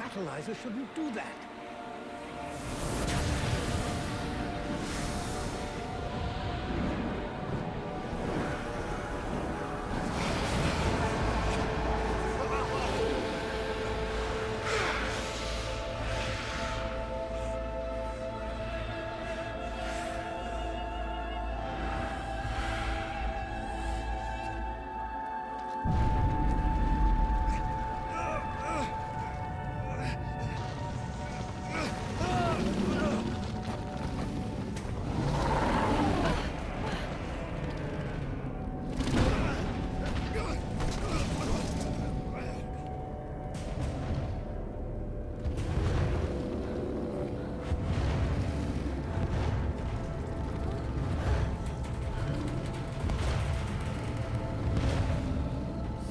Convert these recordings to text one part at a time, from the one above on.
catalyzer shouldn't do that.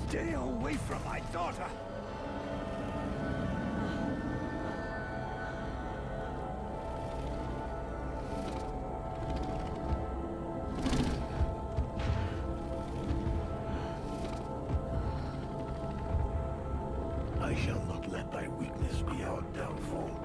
Stay away from my daughter! I shall not let thy weakness be our downfall.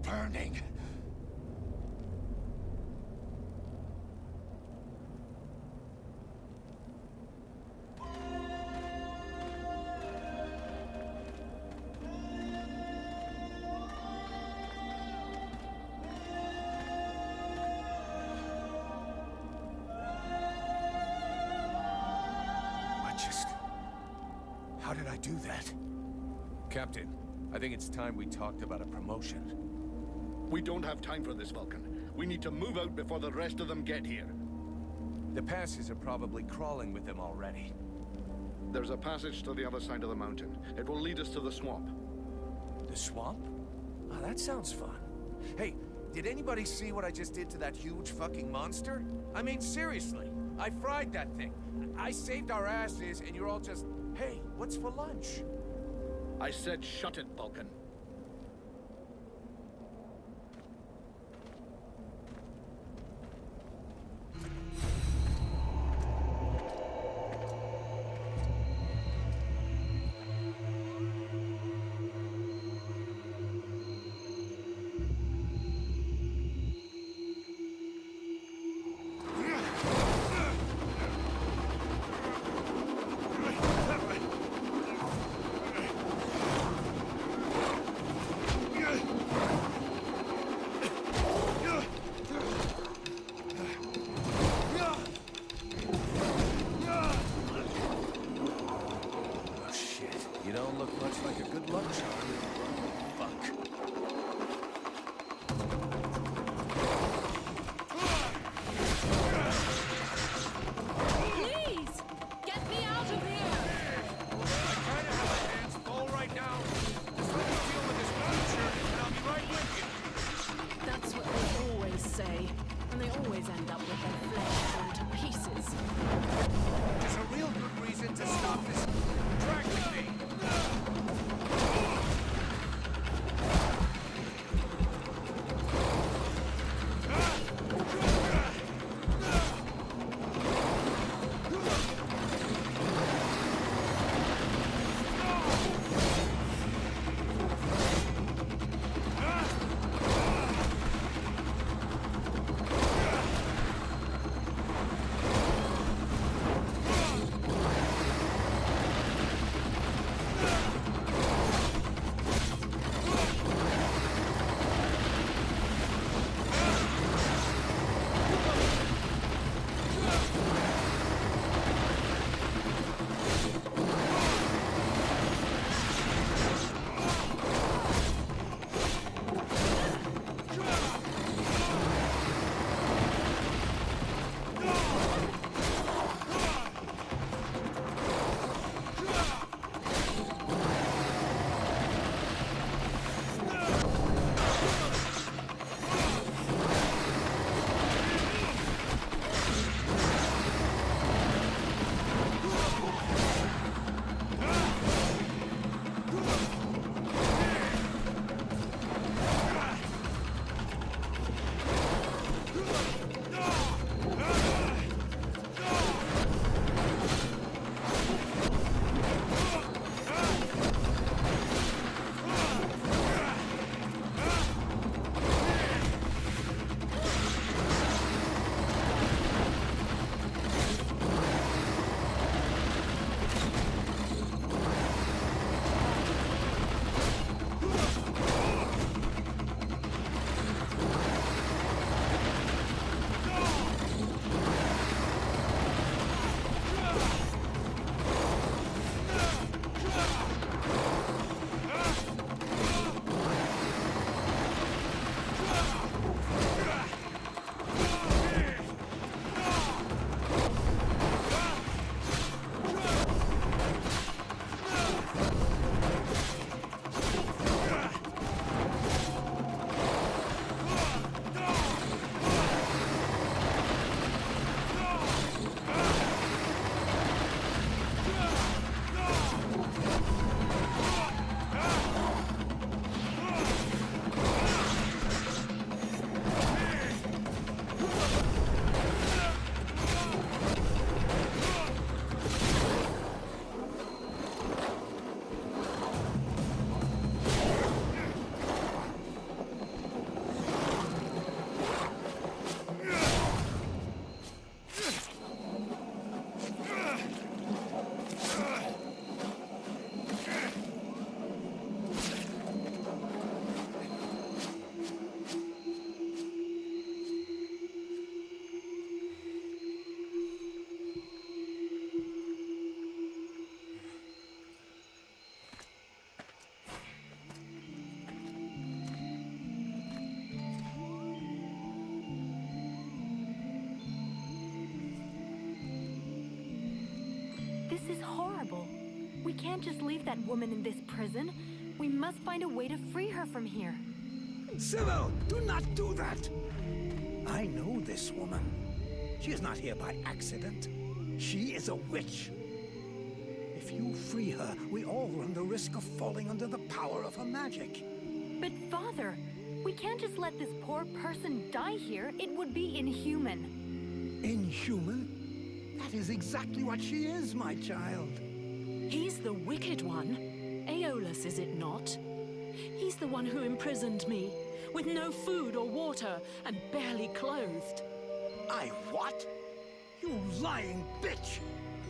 Burning. How did I do that? Captain, I think it's time we talked about a promotion. We don't have time for this, Vulcan. We need to move out before the rest of them get here. The passes are probably crawling with them already. There's a passage to the other side of the mountain. It will lead us to the swamp. The swamp? Oh, that sounds fun. Hey, did anybody see what I just did to that huge fucking monster? I mean, seriously. I fried that thing. I saved our asses, and you're all just, hey, what's for lunch? I said shut it, Vulcan. This is horrible. We can't just leave that woman in this prison. We must find a way to free her from here. Sybil, do not do that! I know this woman. She is not here by accident. She is a witch. If you free her, we all run the risk of falling under the power of her magic. But Father, we can't just let this poor person die here. It would be inhuman. Inhuman? That is exactly what she is, my child. He's the wicked one. Aeolus, is it not? He's the one who imprisoned me, with no food or water, and barely clothed. I what? You lying bitch!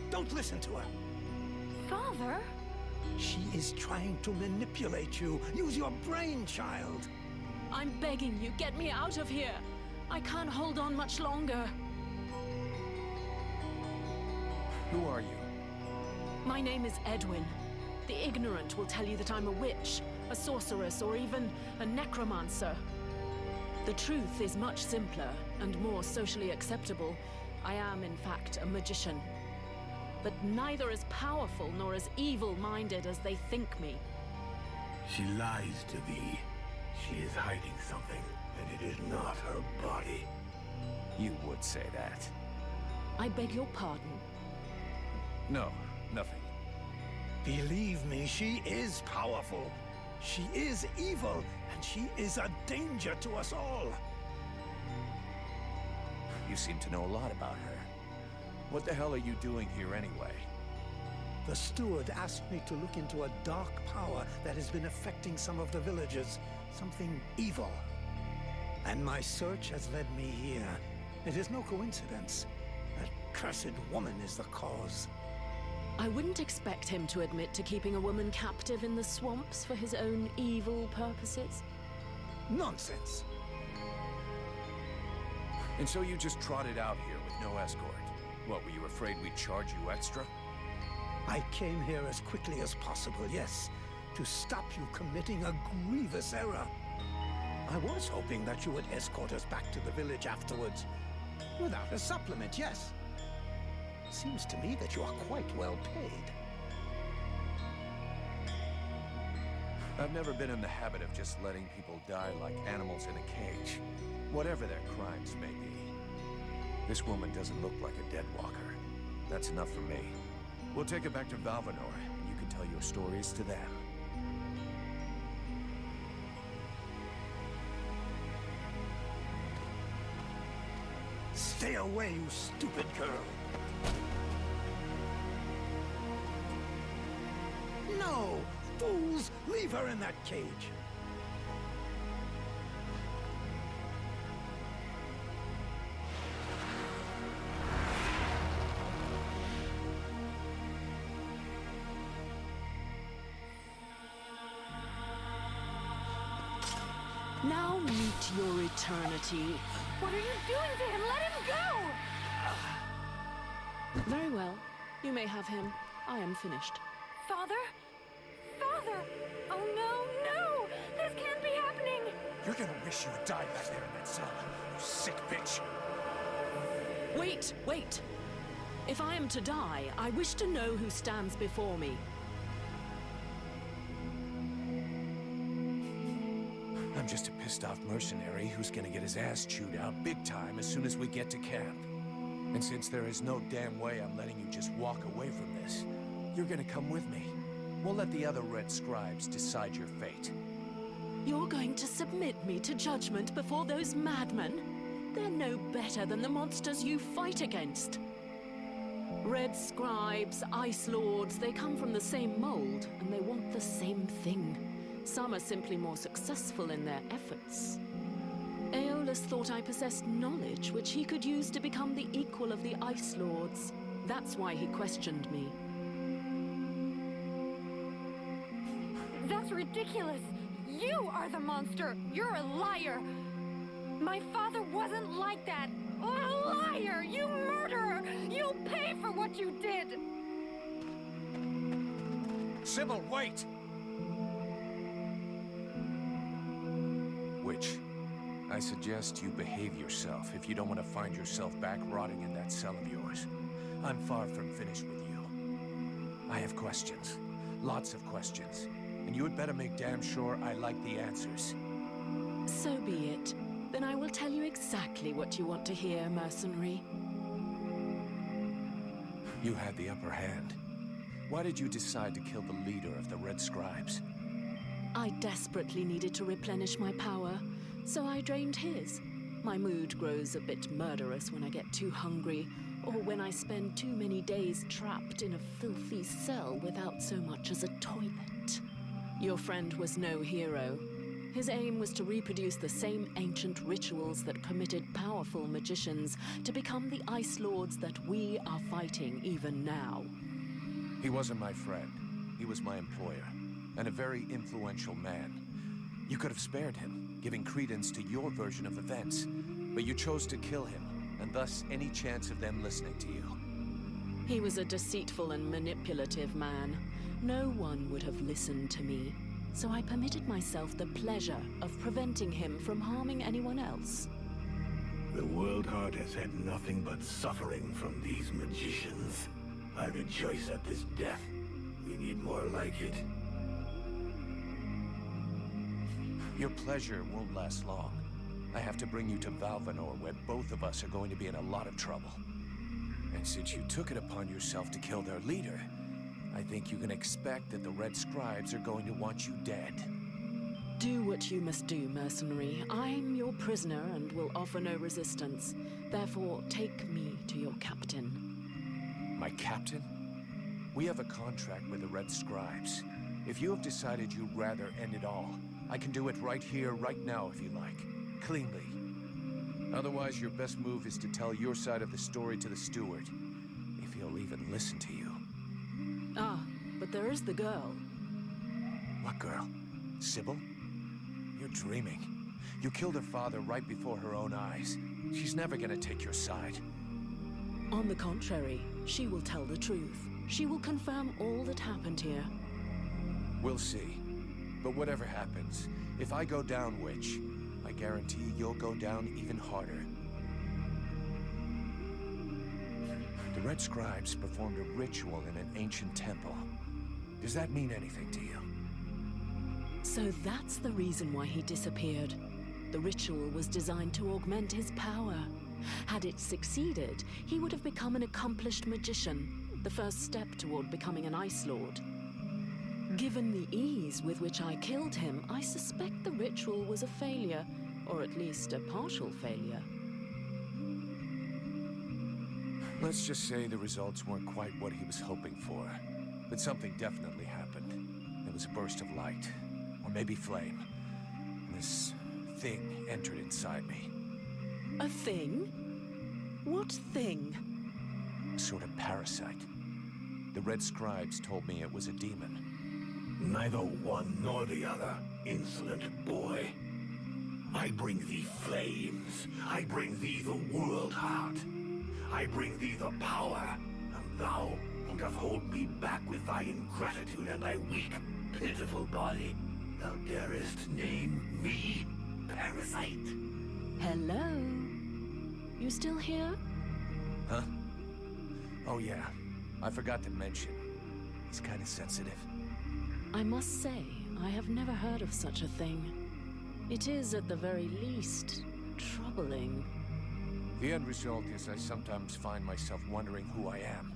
Don't listen to her. Father? She is trying to manipulate you. Use your brain, child. I'm begging you, get me out of here. I can't hold on much longer. Who are you? My name is Edwin. The ignorant will tell you that I'm a witch, a sorceress, or even a necromancer. The truth is much simpler and more socially acceptable. I am, in fact, a magician. But neither as powerful nor as evil-minded as they think me. She lies to thee. She is hiding something, and it is not her body. You would say that. I beg your pardon. No, nothing. Believe me, she is powerful. She is evil, and she is a danger to us all. You seem to know a lot about her. What the hell are you doing here anyway? The steward asked me to look into a dark power that has been affecting some of the villagers. Something evil. And my search has led me here. It is no coincidence. That cursed woman is the cause. I wouldn't expect him to admit to keeping a woman captive in the swamps for his own evil purposes. Nonsense! And so you just trotted out here with no escort? What, were you afraid we'd charge you extra? I came here as quickly as possible, yes, to stop you committing a grievous error. I was hoping that you would escort us back to the village afterwards. Without a supplement, yes. Seems to me that you are quite well paid. I've never been in the habit of just letting people die like animals in a cage, whatever their crimes may be. This woman doesn't look like a dead walker. That's enough for me. We'll take her back to Valvanor, and you can tell your stories to them. Stay away, you stupid girl! No! Fools! Leave her in that cage! Now meet your eternity. What are you doing to him? Let him go! Very well. You may have him. I am finished. Father? Father! Oh no, no! This can't be happening! You're gonna wish you had died back there in that cell, you sick bitch! Wait, wait! If I am to die, I wish to know who stands before me. I'm just a pissed-off mercenary who's gonna get his ass chewed out big time as soon as we get to camp. And since there is no damn way I'm letting you just walk away from this, you're gonna come with me. We'll let the other Red Scribes decide your fate. You're going to submit me to judgment before those madmen? They're no better than the monsters you fight against. Red Scribes, Ice Lords, they come from the same mold, and they want the same thing. Some are simply more successful in their efforts. Aeolus thought I possessed knowledge which he could use to become the equal of the Ice Lords. That's why he questioned me. That's ridiculous! You are the monster! You're a liar! My father wasn't like that! A liar! You murderer! You'll pay for what you did! Sybil, wait! Witch, I suggest you behave yourself if you don't want to find yourself back rotting in that cell of yours. I'm far from finished with you. I have questions. Lots of questions. And you had better make damn sure I like the answers. So be it. Then I will tell you exactly what you want to hear, mercenary. You had the upper hand. Why did you decide to kill the leader of the Red Scribes? I desperately needed to replenish my power, so I drained his. My mood grows a bit murderous when I get too hungry, or when I spend too many days trapped in a filthy cell without so much as a toilet. Your friend was no hero. His aim was to reproduce the same ancient rituals that permitted powerful magicians to become the Ice Lords that we are fighting even now. He wasn't my friend. He was my employer, and a very influential man. You could have spared him, giving credence to your version of events, but you chose to kill him, and thus any chance of them listening to you. He was a deceitful and manipulative man. No one would have listened to me, so I permitted myself the pleasure of preventing him from harming anyone else. The World Heart has had nothing but suffering from these magicians. I rejoice at this death. We need more like it. Your pleasure won't last long. I have to bring you to Valvanor, where both of us are going to be in a lot of trouble. And since you took it upon yourself to kill their leader, I think you can expect that the Red Scribes are going to want you dead. Do what you must do, mercenary. I'm your prisoner and will offer no resistance. Therefore, take me to your captain. My captain? We have a contract with the Red Scribes. If you have decided you'd rather end it all, I can do it right here, right now, if you like. Cleanly. Otherwise, your best move is to tell your side of the story to the steward. If he'll even listen to you. Ah, but there is the girl. What girl? Sybil? You're dreaming. You killed her father right before her own eyes. She's never gonna take your side. On the contrary, she will tell the truth. She will confirm all that happened here. We'll see. But whatever happens, if I go down Witch, I guarantee you'll go down even harder. The Red Scribes performed a ritual in an ancient temple. Does that mean anything to you? So that's the reason why he disappeared. The ritual was designed to augment his power. Had it succeeded, he would have become an accomplished magician, the first step toward becoming an Ice Lord. Given the ease with which I killed him, I suspect the ritual was a failure, or at least a partial failure. Let's just say the results weren't quite what he was hoping for. But something definitely happened. There was a burst of light, or maybe flame. And this thing entered inside me. A thing? What thing? A sort of parasite. The Red Scribes told me it was a demon. Neither one nor the other, insolent boy. I bring thee flames. I bring thee the World Heart. I bring thee the power, and thou doth hold me back with thy ingratitude and thy weak, pitiful body. Thou darest name me parasite? Hello? You still here? Huh? Oh yeah, I forgot to mention. It's kind of sensitive. I must say, I have never heard of such a thing. It is, at the very least, troubling. The end result is I sometimes find myself wondering who I am.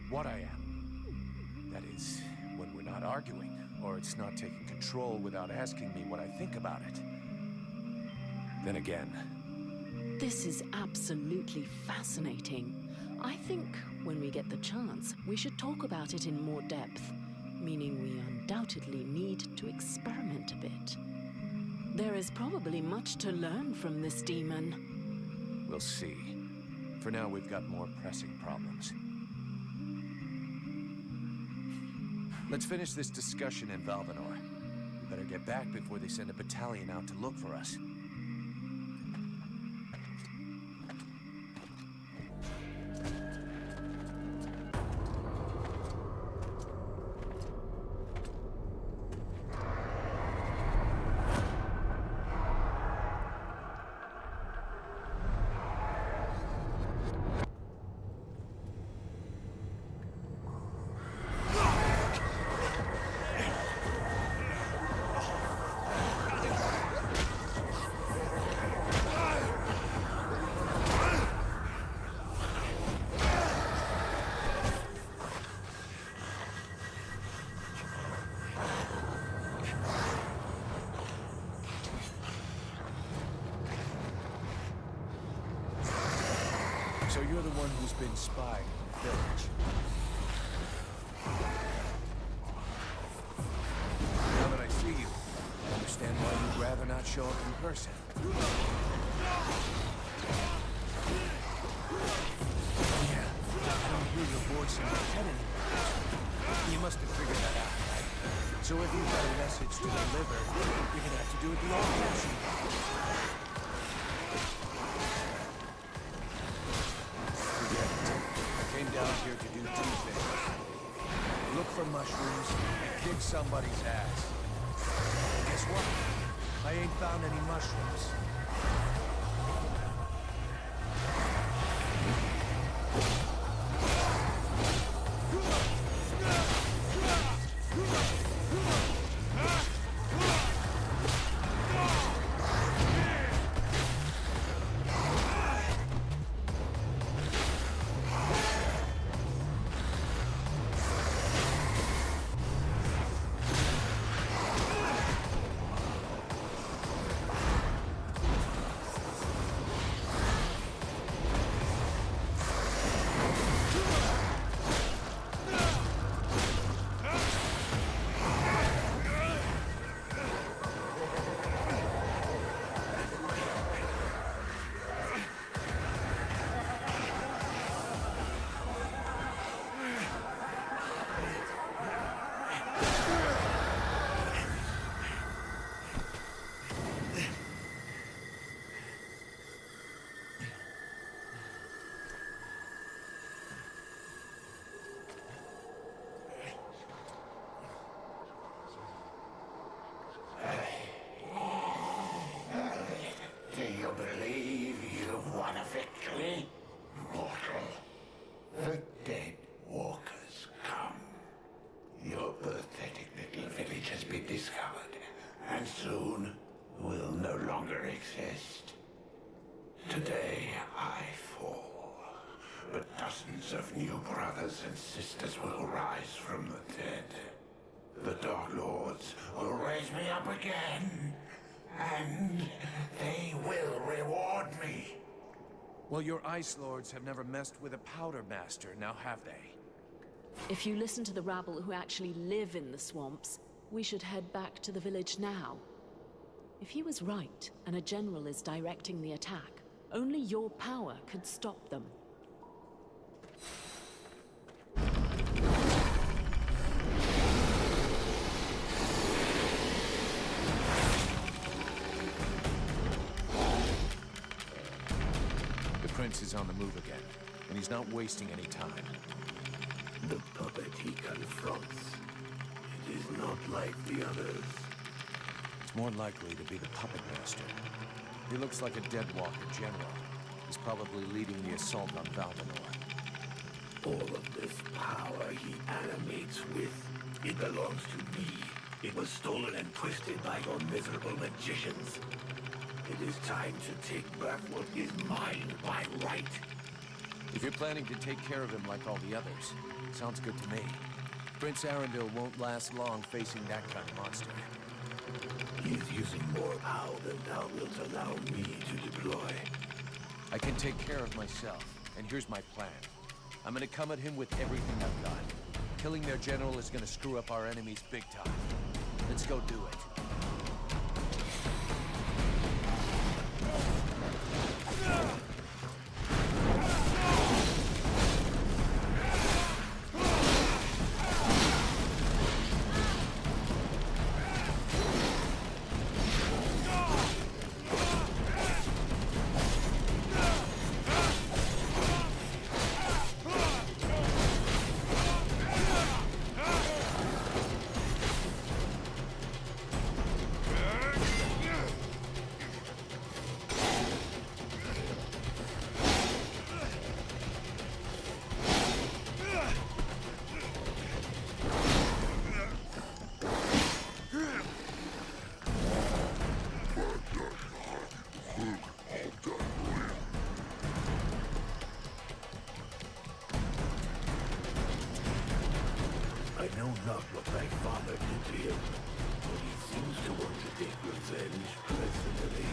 What I am. That is, when we're not arguing, or it's not taking control without asking me what I think about it. Then again... This is absolutely fascinating. I think, when we get the chance, we should talk about it in more depth. Meaning we undoubtedly need to experiment a bit. There is probably much to learn from this demon. We'll see. For now, we've got more pressing problems. Let's finish this discussion in Valvanor. We better get back before they send a battalion out to look for us. So you're the one who's been spying on the village. Now that I see you, I understand why you'd rather not show up in person. Yeah, I don't hear your voice in my head anymore. You must have figured that out, right? So if you've got a message to deliver, you're gonna have to do it the old-fashioned way. Forget it. I came down here to do two things. Look for mushrooms and kick somebody's ass. Guess what? I ain't found any mushrooms. Do you believe you've won a victory, mortal? The dead walkers come. Your pathetic little village has been discovered, and soon will no longer exist. Today I fall, but dozens of new brothers and sisters will rise from the dead. The Dark Lords will raise me up again, and they will reward me. Well, your Ice Lords have never messed with a Powder Master, now have they? If you listen to the rabble who actually live in the swamps, we should head back to the village now. If he was right, and a general is directing the attack, only your power could stop them. The Prince is on the move again, and he's not wasting any time. The puppet he confronts, it is not like the others. It's more likely to be the Puppet Master. He looks like a Deadwalker general. He's probably leading the assault on Valvanor. All of this power he animates with, it belongs to me. It was stolen and twisted by your miserable magicians. It is time to take back what is mine by right. If you're planning to take care of him like all the others, sounds good to me. Prince Arundel won't last long facing that kind of monster. He's using more power than thou wilt allow me to deploy. I can take care of myself, and here's my plan. I'm gonna come at him with everything I've got. Killing their general is gonna screw up our enemies big time. Let's go do it. I know not what thy father did to him, but he seems to want to take revenge personally.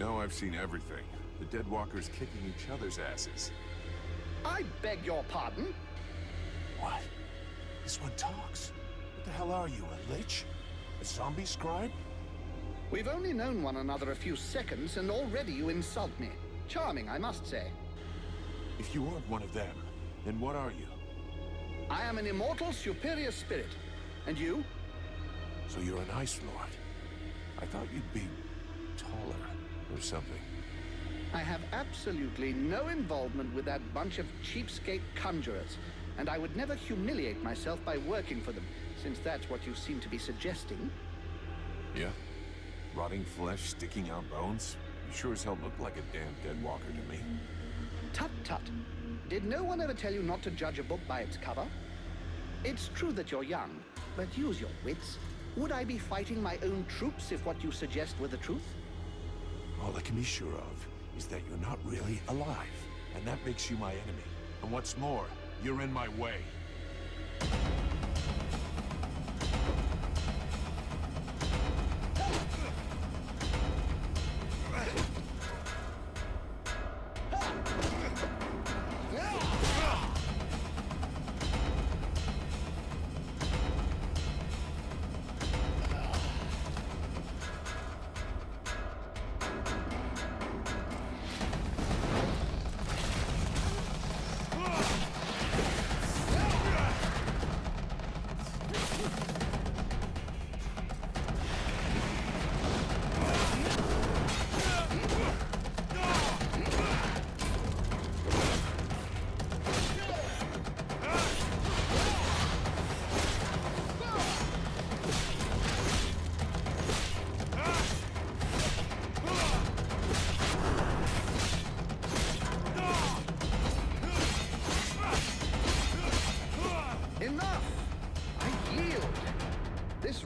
know I've seen everything. The Deadwalkers kicking each other's asses. I beg your pardon? What? This one talks. What the hell are you, a lich? A zombie scribe? We've only known one another a few seconds, and already you insult me. Charming, I must say. If you aren't one of them, then what are you? I am an immortal superior spirit. And you? So you're an Ice Lord. I thought you'd be taller or something. I have absolutely no involvement with that bunch of cheapskate conjurers, and I would never humiliate myself by working for them, since that's what you seem to be suggesting. Yeah? Rotting flesh, sticking out bones? You sure as hell look like a damn Deadwalker to me. Tut tut. Did no one ever tell you not to judge a book by its cover? It's true that you're young, but use your wits. Would I be fighting my own troops if what you suggest were the truth? All I can be sure of is that you're not really alive, and that makes you my enemy. And what's more, you're in my way.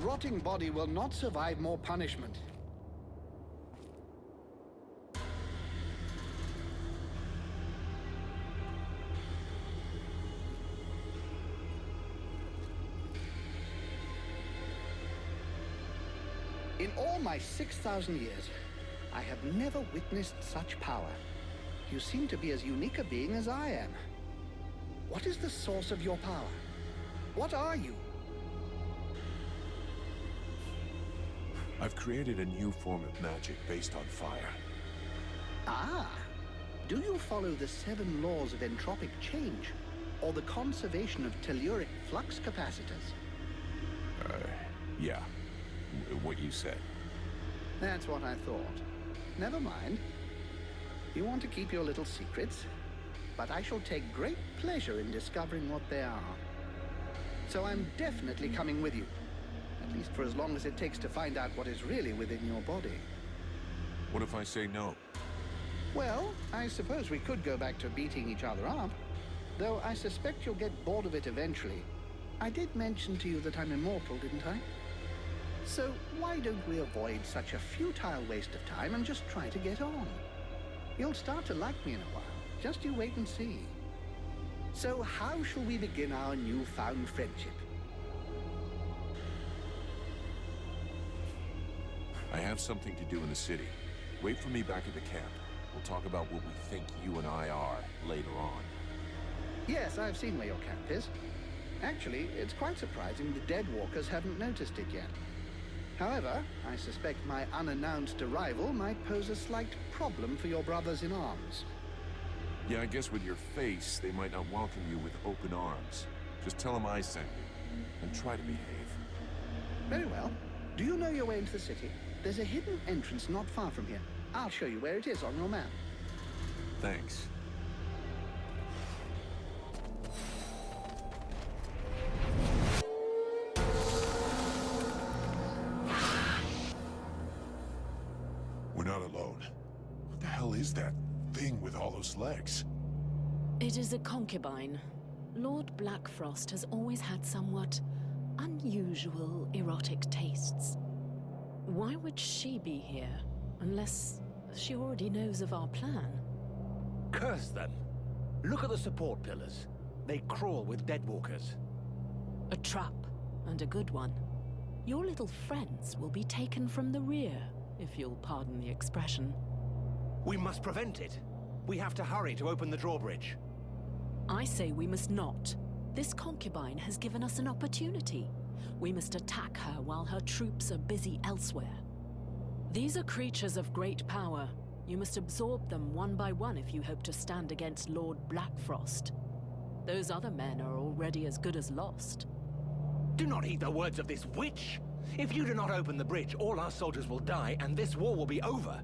Rotting body will not survive more punishment. In all my 6,000 years, I have never witnessed such power. You seem to be as unique a being as I am. What is the source of your power? What are you? I've created a new form of magic based on fire. Ah, do you follow the 7 laws of entropic change, or the conservation of telluric flux capacitors? Yeah. What you said. That's what I thought. Never mind. You want to keep your little secrets, but I shall take great pleasure in discovering what they are. So I'm definitely coming with you. At least for as long as it takes to find out what is really within your body. What if I say no? Well, I suppose we could go back to beating each other up. Though I suspect you'll get bored of it eventually. I did mention to you that I'm immortal, didn't I? So why don't we avoid such a futile waste of time and just try to get on? You'll start to like me in a while. Just you wait and see. So how shall we begin our newfound friendship? I have something to do in the city. Wait for me back at the camp. We'll talk about what we think you and I are later on. Yes, I've seen where your camp is. Actually, it's quite surprising the Deadwalkers haven't noticed it yet. However, I suspect my unannounced arrival might pose a slight problem for your brothers in arms. Yeah, I guess with your face, they might not welcome you with open arms. Just tell them I sent you, and try to behave. Very well. Do you know your way into the city? There's a hidden entrance not far from here. I'll show you where it is on your map. Thanks. We're not alone. What the hell is that thing with all those legs? It is a concubine. Lord Blackfrost has always had somewhat unusual erotic tastes. Why would she be here, unless she already knows of our plan? Curse them! Look at the support pillars. They crawl with Deadwalkers. A trap, and a good one. Your little friends will be taken from the rear, if you'll pardon the expression. We must prevent it. We have to hurry to open the drawbridge. I say we must not. This concubine has given us an opportunity. We must attack her while her troops are busy elsewhere. These are creatures of great power. You must absorb them one by one if you hope to stand against Lord Blackfrost. Those other men are already as good as lost. Do not heed the words of this witch! If you do not open the bridge, all our soldiers will die, and this war will be over.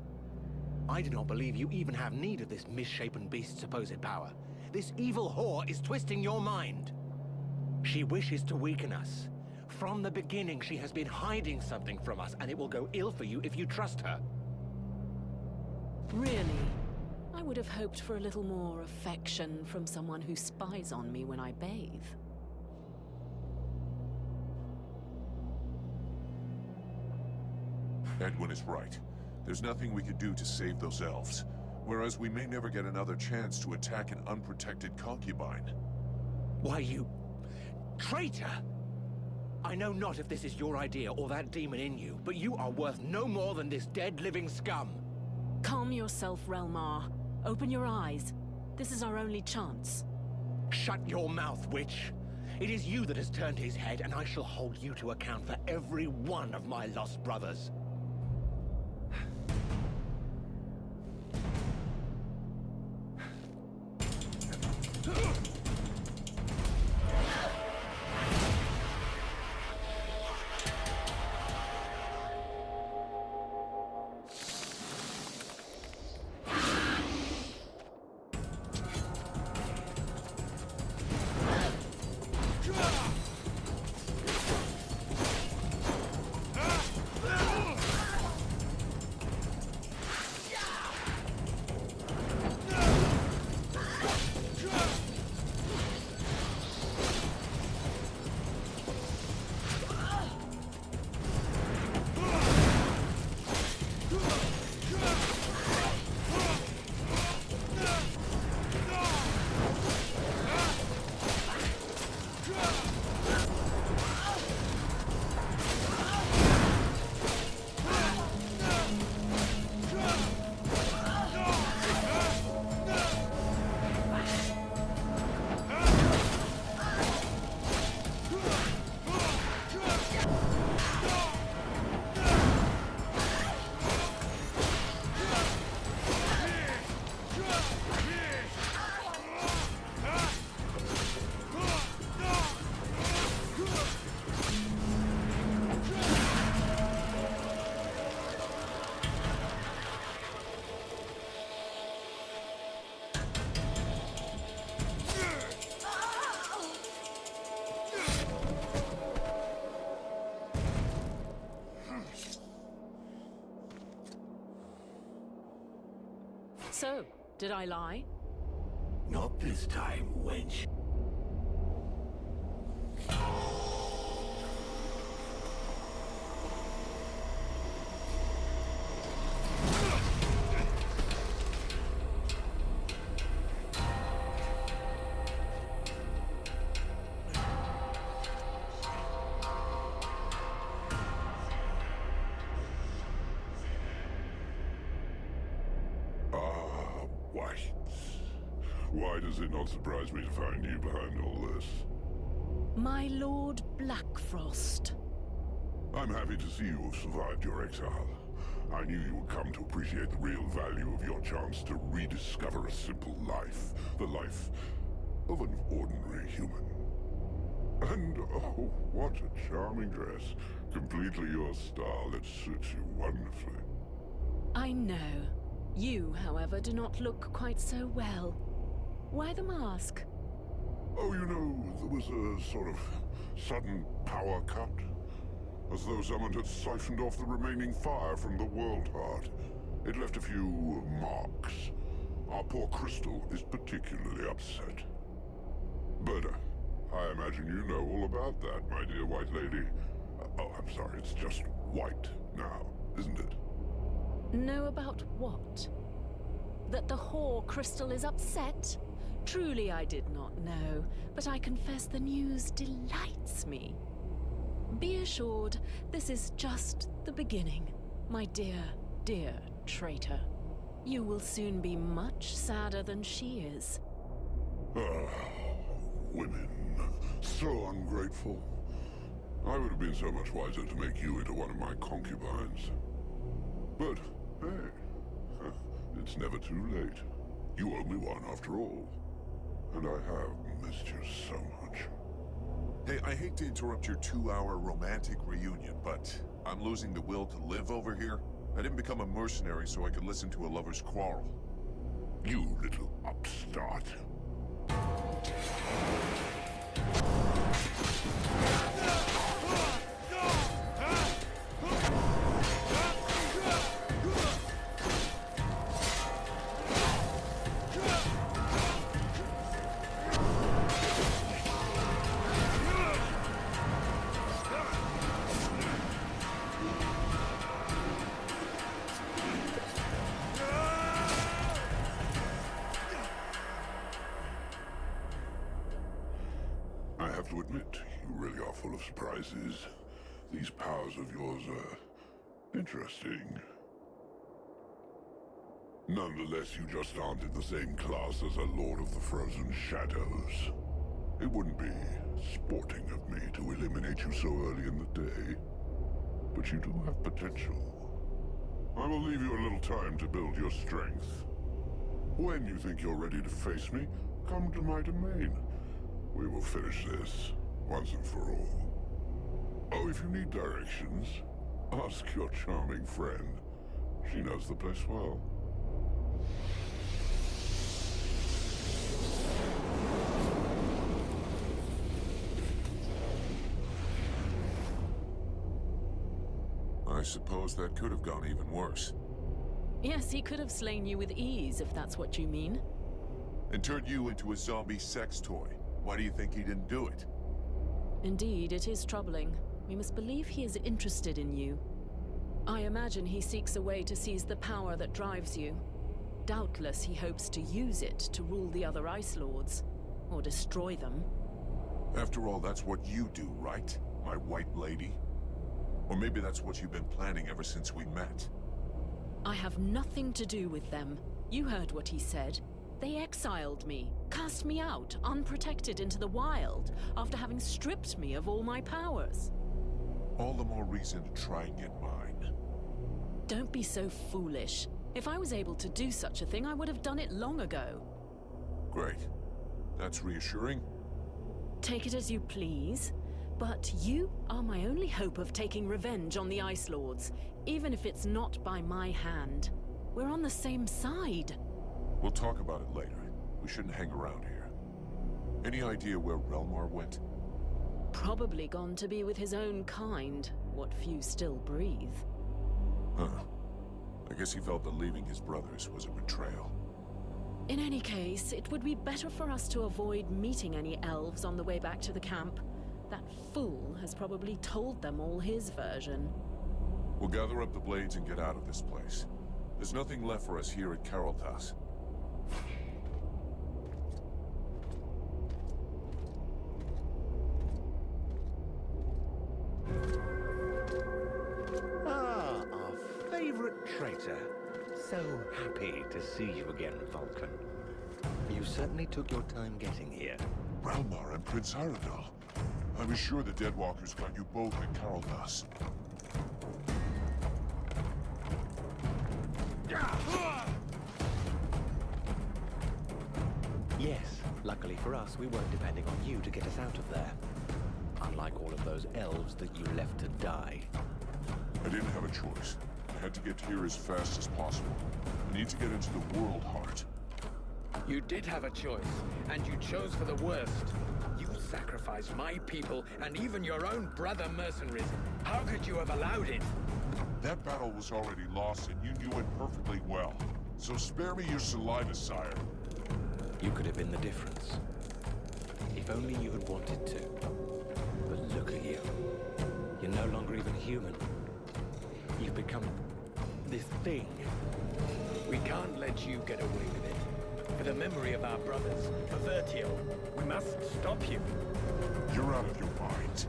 I do not believe you even have need of this misshapen beast's supposed power. This evil whore is twisting your mind. She wishes to weaken us. From the beginning, she has been hiding something from us, and it will go ill for you if you trust her. Really? I would have hoped for a little more affection from someone who spies on me when I bathe. Edwin is right. There's nothing we could do to save those elves. Whereas we may never get another chance to attack an unprotected concubine. Why, you... traitor! I know not if this is your idea or that demon in you, but you are worth no more than this dead living scum. Calm yourself, Relmar. Open your eyes. This is our only chance. Shut your mouth, witch! It is you that has turned his head, and I shall hold you to account for every one of my lost brothers. So, did I lie? Not this time, wench. Why does it not surprise me to find you behind all this? My Lord Blackfrost. I'm happy to see you have survived your exile. I knew you would come to appreciate the real value of your chance to rediscover a simple life. The life of an ordinary human. And oh, what a charming dress. Completely your style. It suits you wonderfully. I know. You, however, do not look quite so well. Why the mask? Oh, you know, there was a sort of sudden power cut. As though someone had siphoned off the remaining fire from the world heart. It left a few marks. Our poor Crystal is particularly upset. But I imagine you know all about that, my dear white lady. Oh, I'm sorry, it's just white now, isn't it? Know about what? That the whore Crystal is upset? Truly I did not know, but I confess the news delights me. Be assured, this is just the beginning, my dear, dear traitor. You will soon be much sadder than she is. Ah, women. So ungrateful. I would have been so much wiser to make you into one of my concubines. But, hey, it's never too late. You owe me one after all. And I have missed you so much. Hey, I hate to interrupt your 2-hour romantic reunion, but I'm losing the will to live over here. I didn't become a mercenary so I could listen to a lover's quarrel. You little upstart. I have to admit, you really are full of surprises. These powers of yours are interesting. Nonetheless, you just aren't in the same class as a Lord of the Frozen Shadows. It wouldn't be sporting of me to eliminate you so early in the day, but you do have potential. I will leave you a little time to build your strength. When you think you're ready to face me, come to my domain. We will finish this, once and for all. Oh, if you need directions, ask your charming friend. She knows the place well. I suppose that could have gone even worse. Yes, he could have slain you with ease, if that's what you mean. And turned you into a zombie sex toy. Why do you think he didn't do it? Indeed, it is troubling. We must believe he is interested in you. I imagine he seeks a way to seize the power that drives you. Doubtless he hopes to use it to rule the other Ice Lords, or destroy them. After all, that's what you do, right? My white lady? Or maybe that's what you've been planning ever since we met. I have nothing to do with them. You heard what he said. They exiled me, cast me out, unprotected into the wild, after having stripped me of all my powers. All the more reason to try and get mine. Don't be so foolish. If I was able to do such a thing, I would have done it long ago. Great. That's reassuring. Take it as you please, but you are my only hope of taking revenge on the Ice Lords, even if it's not by my hand. We're on the same side. We'll talk about it later. We shouldn't hang around here. Any idea where Relmar went? Probably gone to be with his own kind, what few still breathe. Huh. I guess he felt that leaving his brothers was a betrayal. In any case, it would be better for us to avoid meeting any elves on the way back to the camp. That fool has probably told them all his version. We'll gather up the blades and get out of this place. There's nothing left for us here at Caroltas. Ah, our favorite traitor. So happy to see you again, Vulcan. You certainly took your time getting here. Relmar and Prince Haradal. I was sure the Deadwalkers got you both at Caroltas. Yes, luckily for us, we weren't depending on you to get us out of there. Unlike all of those elves that you left to die. I didn't have a choice. I had to get here as fast as possible. I need to get into the World Heart. You did have a choice, and you chose for the worst. You sacrificed my people and even your own brother mercenaries. How could you have allowed it? That battle was already lost, and you knew it perfectly well. So spare me your saliva, sire. You could have been the difference. If only you had wanted to. But look at you. You're no longer even human. You've become this thing. We can't let you get away with it. For the memory of our brothers, for Vertiel, we must stop you. You're out of your mind.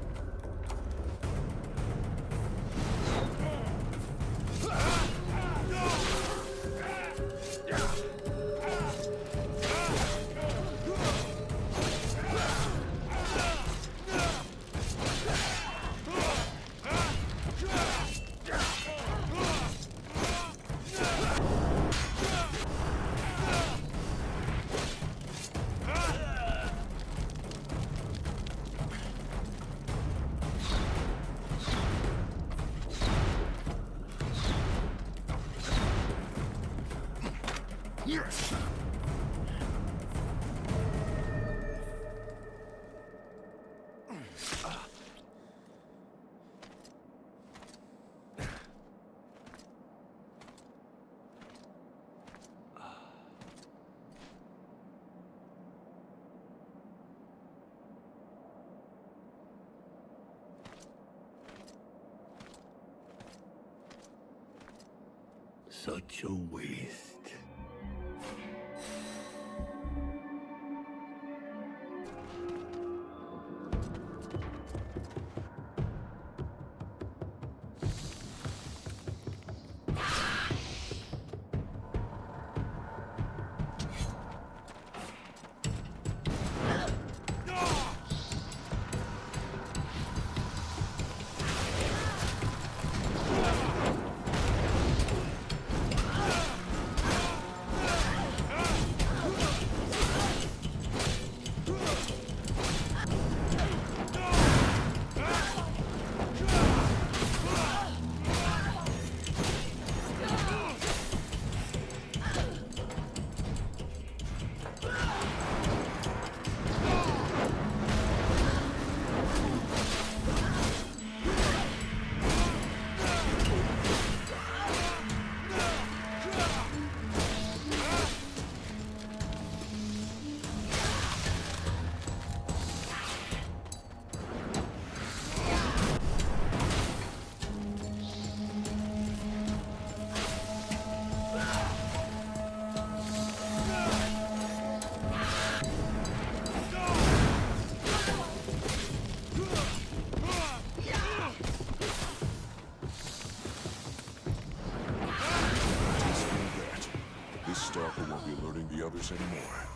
Such a waste. others anymore.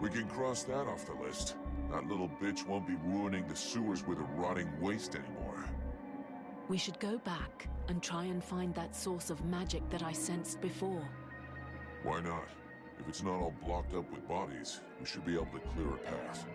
We can cross that off the list. That little bitch won't be ruining the sewers with a rotting waste anymore. We should go back and try and find that source of magic that I sensed before. Why not? If it's not all blocked up with bodies, we should be able to clear a path.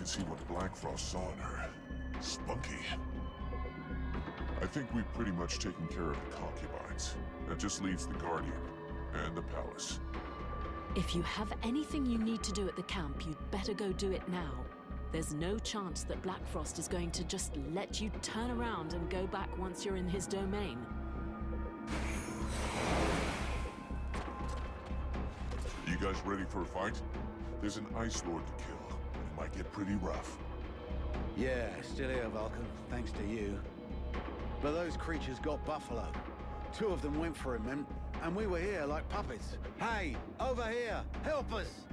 See what Blackfrost saw in her. Spunky. I think we've pretty much taken care of the concubines. That just leaves the Guardian and the Palace. If you have anything you need to do at the camp, you'd better go do it now. There's no chance that Blackfrost is going to just let you turn around and go back once you're in his domain. You guys ready for a fight? There's an Ice Lord to kill. Might get pretty rough. Yeah, still here, Vulcan, thanks to you. But those creatures got Buffalo. Two of them went for him, and we were here like puppets. Hey, over here, help us!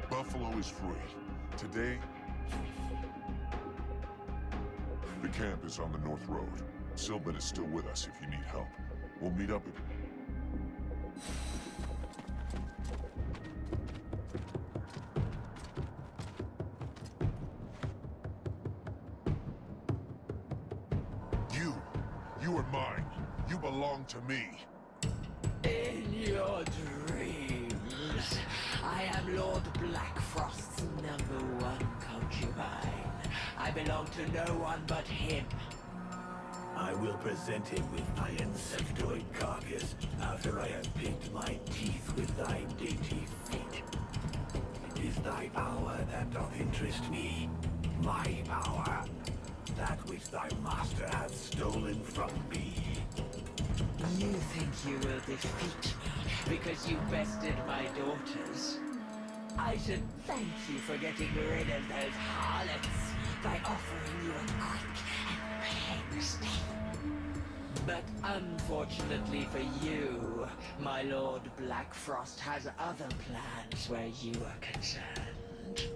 Buffalo is free. Today, the camp is on the North Road. Silbin is still with us if you need help. We'll meet up at... You are mine. You belong to me. In your dreams, I am Lord Blackfrost's #1 concubine. I belong to no one but him. I will present him with my insectoid carcass after I have picked my teeth with thy dainty feet. It is thy power that doth interest me. My power. That which thy master hath stolen from me. You think you will defeat me because you bested my daughters? I should thank you for getting rid of those harlots by offering you a quick and painless death. But unfortunately for you, my Lord Blackfrost has other plans where you are concerned.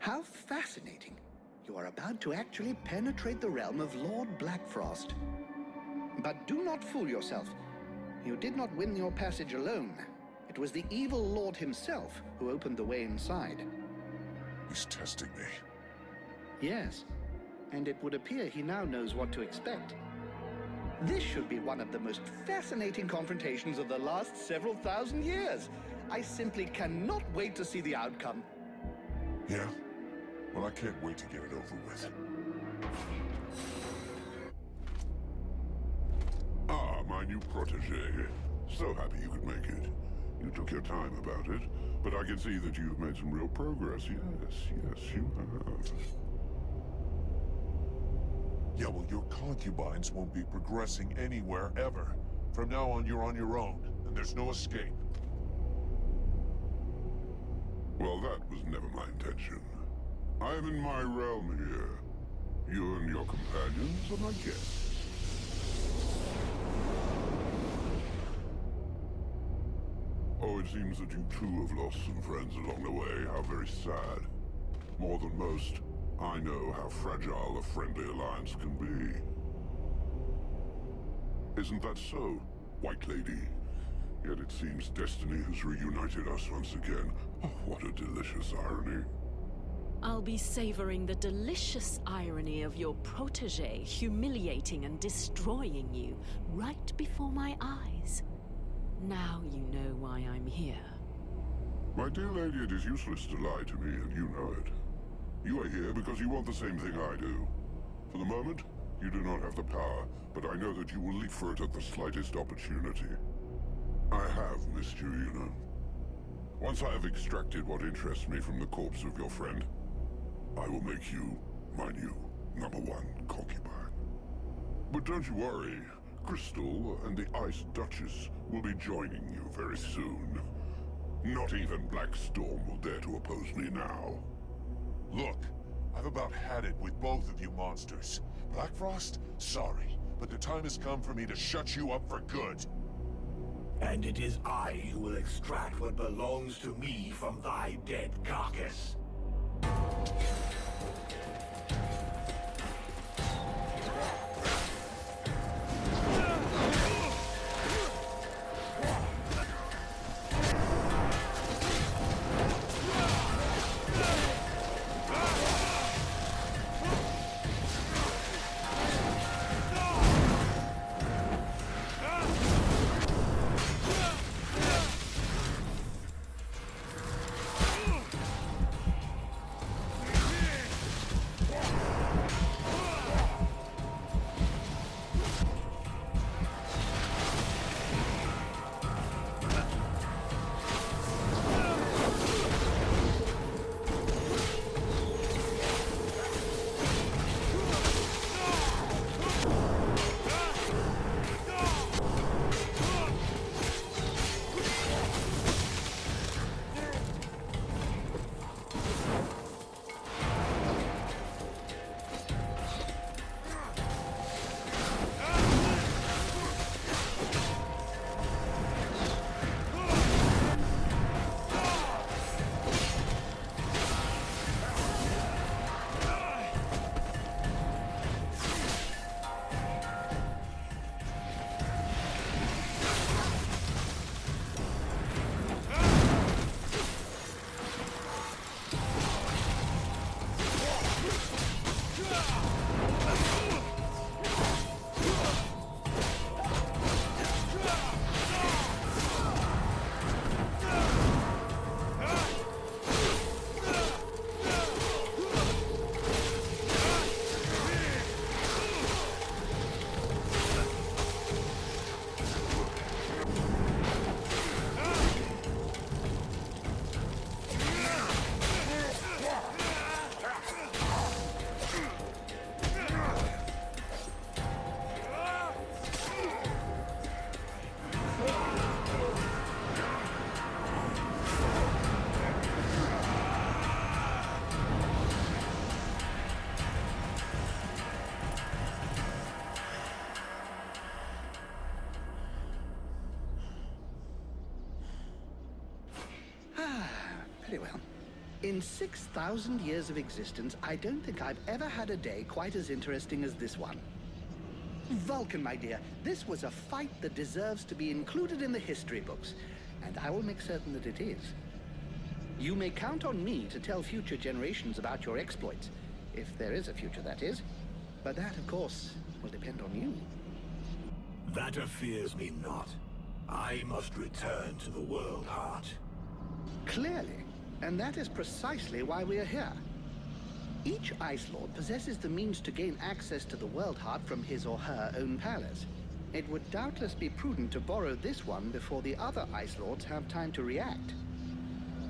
How fascinating. You are about to actually penetrate the realm of Lord Blackfrost. But do not fool yourself. You did not win your passage alone. It was the evil Lord himself who opened the way inside. He's testing me. Yes, and it would appear he now knows what to expect. This should be one of the most fascinating confrontations of the last several thousand years. I simply cannot wait to see the outcome. Yeah? Well, I can't wait to get it over with. Ah, my new protege. So happy you could make it. You took your time about it, but I can see that you've made some real progress. Yes, you have. Yeah, well, your concubines won't be progressing anywhere, ever. From now on, you're on your own, and there's no escape. Well, that was never my intention. I am in my realm here. You and your companions are my guests. Oh, it seems that you too have lost some friends along the way. How very sad. More than most, I know how fragile a friendly alliance can be. Isn't that so, White Lady? Yet it seems destiny has reunited us once again. Oh, what a delicious irony. I'll be savoring the delicious irony of your protege humiliating and destroying you right before my eyes. Now you know why I'm here. My dear lady, it is useless to lie to me, and you know it. You are here because you want the same thing I do. For the moment, you do not have the power, but I know that you will leap for it at the slightest opportunity. I have missed you, you know. Once I have extracted what interests me from the corpse of your friend, I will make you my new #1 concubine. But don't you worry, Crystal and the Ice Duchess will be joining you very soon. Not even Black Storm will dare to oppose me now. Look, I've about had it with both of you monsters. Blackfrost, sorry, but the time has come for me to shut you up for good. And it is I who will extract what belongs to me from thy dead carcass. In 6,000 years of existence, I don't think I've ever had a day quite as interesting as this one. Vulcan, my dear, this was a fight that deserves to be included in the history books, and I will make certain that it is. You may count on me to tell future generations about your exploits, if there is a future, that is. But that, of course, will depend on you. That fears me not. I must return to the World Heart. Clearly, and that is precisely why we are here. Each Ice Lord possesses the means to gain access to the World Heart from his or her own palace. It would doubtless be prudent to borrow this one before the other Ice Lords have time to react.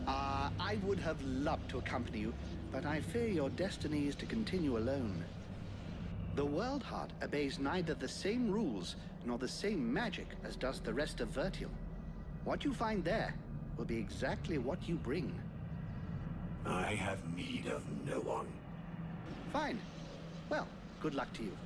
I would have loved to accompany you, but I fear your destiny is to continue alone. The World Heart obeys neither the same rules nor the same magic as does the rest of Vertial. What you find there will be exactly what you bring. I have need of no one. Fine. Well, good luck to you.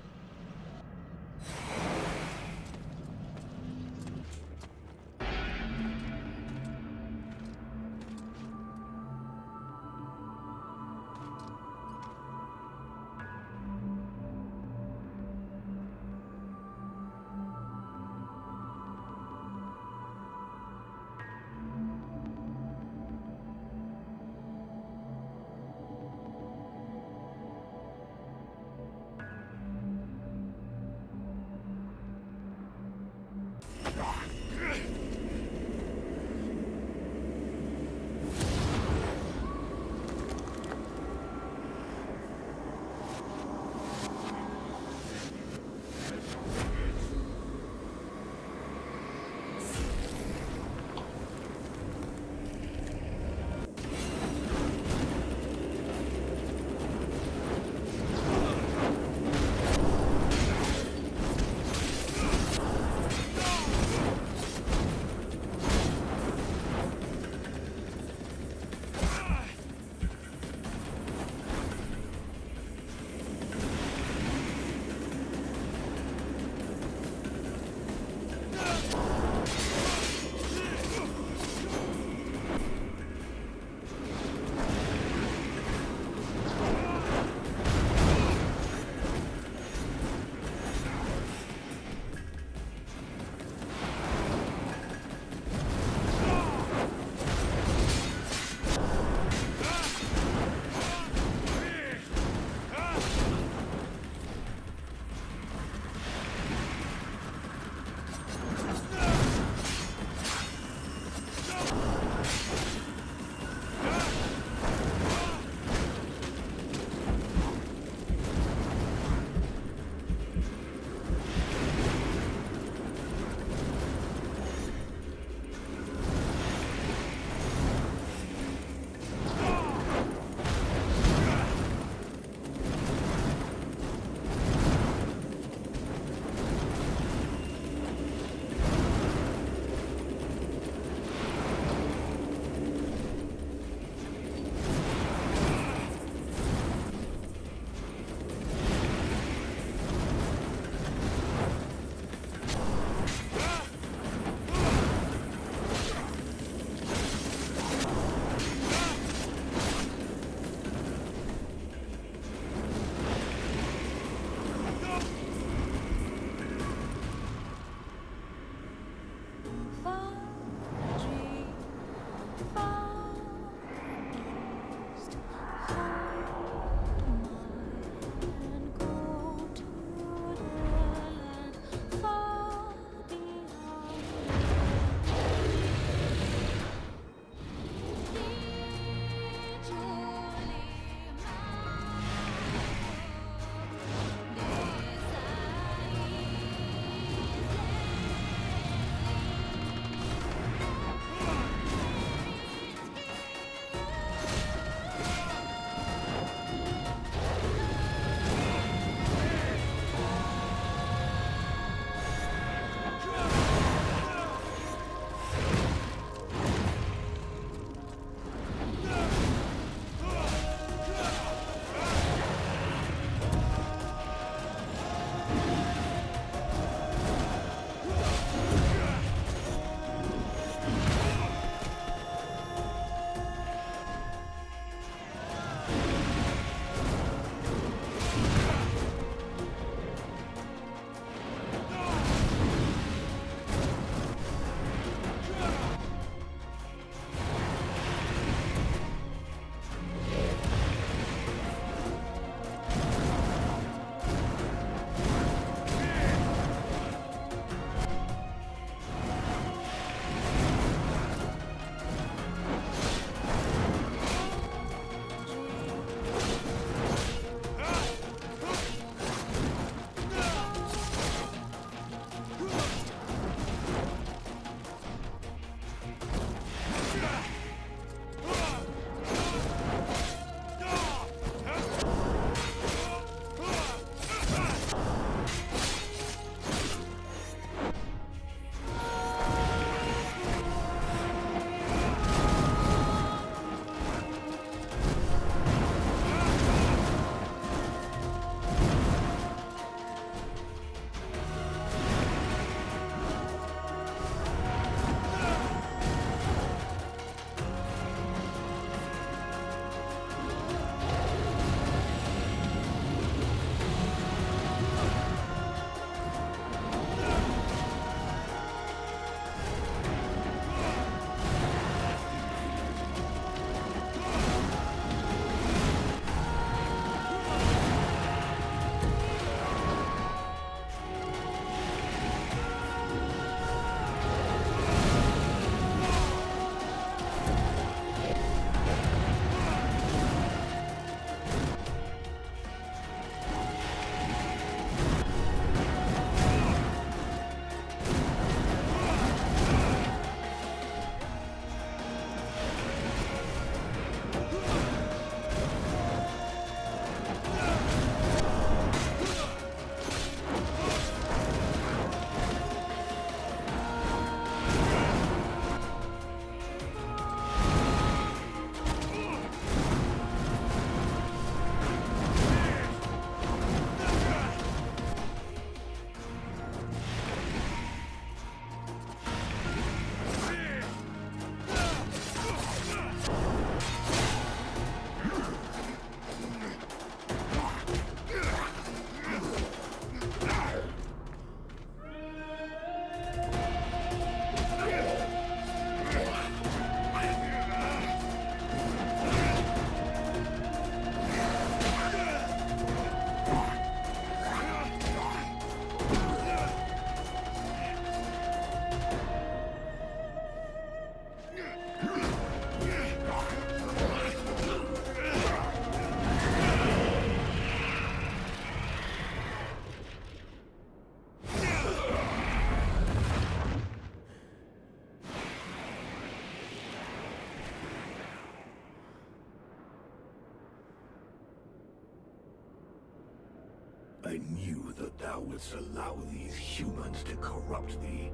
I knew that thou wouldst allow these humans to corrupt thee.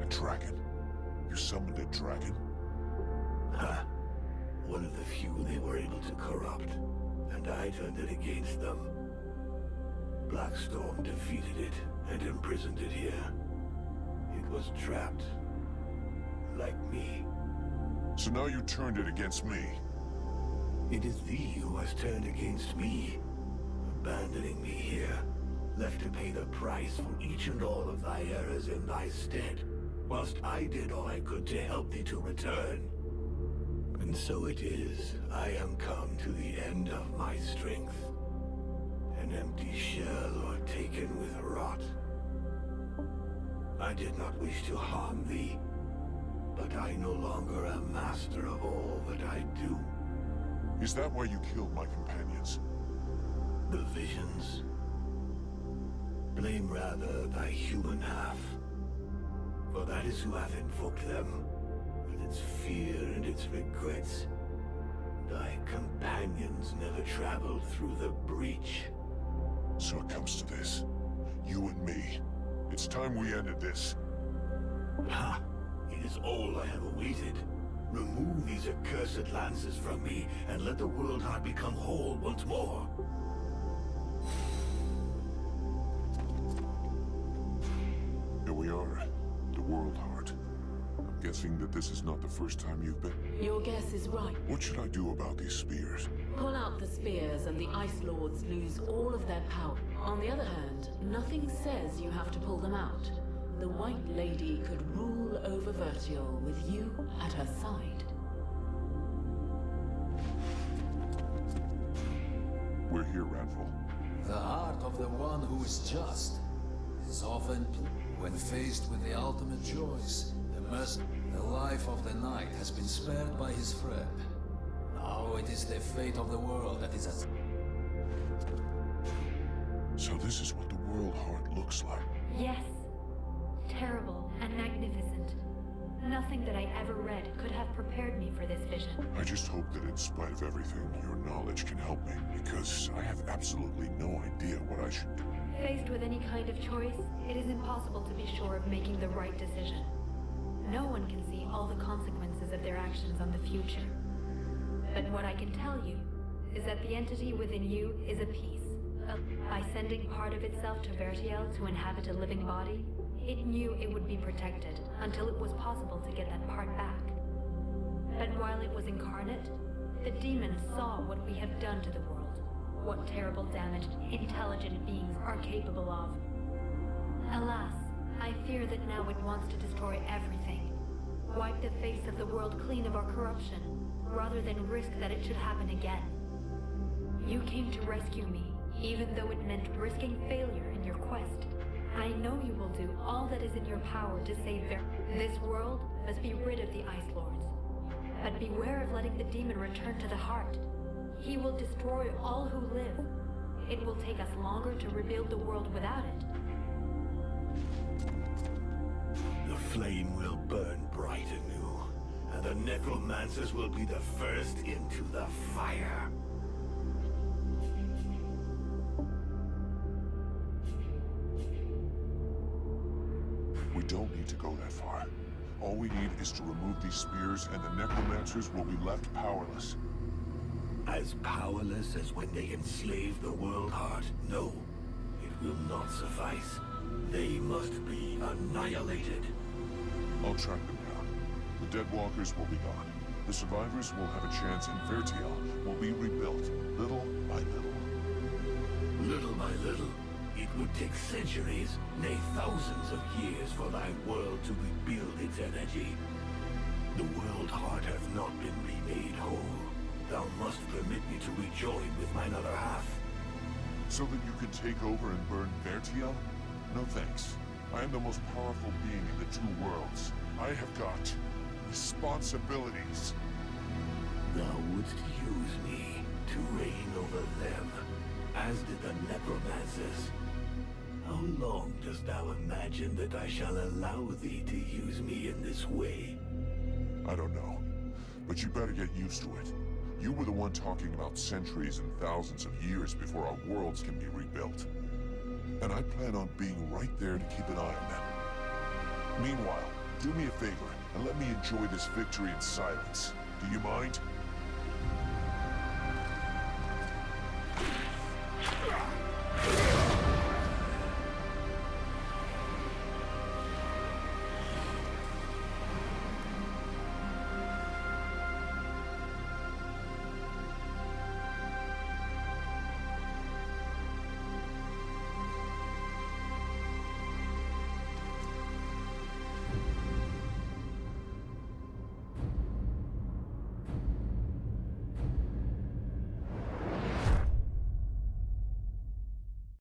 A dragon? You summoned a dragon? Huh? One of the few they were able to corrupt, and I turned it against them. Blackstorm defeated it and imprisoned it here. It was trapped, like me. So now you turned it against me? It is thee who has turned against me, abandoning me here, left to pay the price for each and all of thy errors in thy stead, whilst I did all I could to help thee to return. And so it is, I am come to the end of my strength. An empty shell or taken with rot. I did not wish to harm thee, but I no longer am master of all that I do. Is that why you killed my companions? The visions? Blame rather thy human half. For that is who hath invoked them, with its fear and its regrets. Thy companions never traveled through the breach. So it comes to this. You and me. It's time we ended this. Ha! It is all I have awaited. Remove these accursed lances from me, and let the world heart become whole once more. Here we are. The world heart. I'm guessing that this is not the first time you've been... Your guess is right. What should I do about these spears? Pull out the spears and the Ice Lords lose all of their power. On the other hand, nothing says you have to pull them out. The White Lady could rule over Vertial with you at her side. We're here, Radful. The heart of the one who is just is often, when faced with the ultimate choice, the life of the knight has been spared by his friend. Now it is the fate of the world that is at... So this is what the world heart looks like. Yes. Terrible and magnificent. Nothing that I ever read could have prepared me for this vision. I just hope that in spite of everything, your knowledge can help me, because I have absolutely no idea what I should do. Faced with any kind of choice, it is impossible to be sure of making the right decision. No one can see all the consequences of their actions on the future. But what I can tell you is that the entity within you is a piece. By sending part of itself to Vertiel to inhabit a living body, it knew it would be protected until it was possible to get that part back. But while it was incarnate, the demons saw what we have done to the world, what terrible damage intelligent beings are capable of. Alas, I fear that now it wants to destroy everything, wipe the face of the world clean of our corruption, rather than risk that it should happen again. You came to rescue me, even though it meant risking failure in your quest. I know you will do all that is in your power to save This world must be rid of the Ice Lords. But beware of letting the demon return to the heart. He will destroy all who live. It will take us longer to rebuild the world without it. The flame will burn bright anew, and the necromancers will be the first into the fire. We don't need to go that far. All we need is to remove these spears, and the necromancers will be left powerless. As powerless as when they enslaved the world heart? No, it will not suffice. They must be annihilated. I'll track them down. The dead walkers will be gone. The survivors will have a chance, and Vertiel will be rebuilt, little by little. Little by little. It would take centuries, nay thousands of years for thy world to rebuild its energy. The world heart hath not been remade whole. Thou must permit me to rejoin with mine other half. So that you can take over and burn Vertiel? No thanks. I am the most powerful being in the two worlds. I have got responsibilities. Thou wouldst use me to reign over them, as did the necromancers. How long dost thou imagine that I shall allow thee to use me in this way? I don't know, but you better get used to it. You were the one talking about centuries and thousands of years before our worlds can be rebuilt. and I plan on being right there to keep an eye on them. Meanwhile, do me a favor and let me enjoy this victory in silence. Do you mind?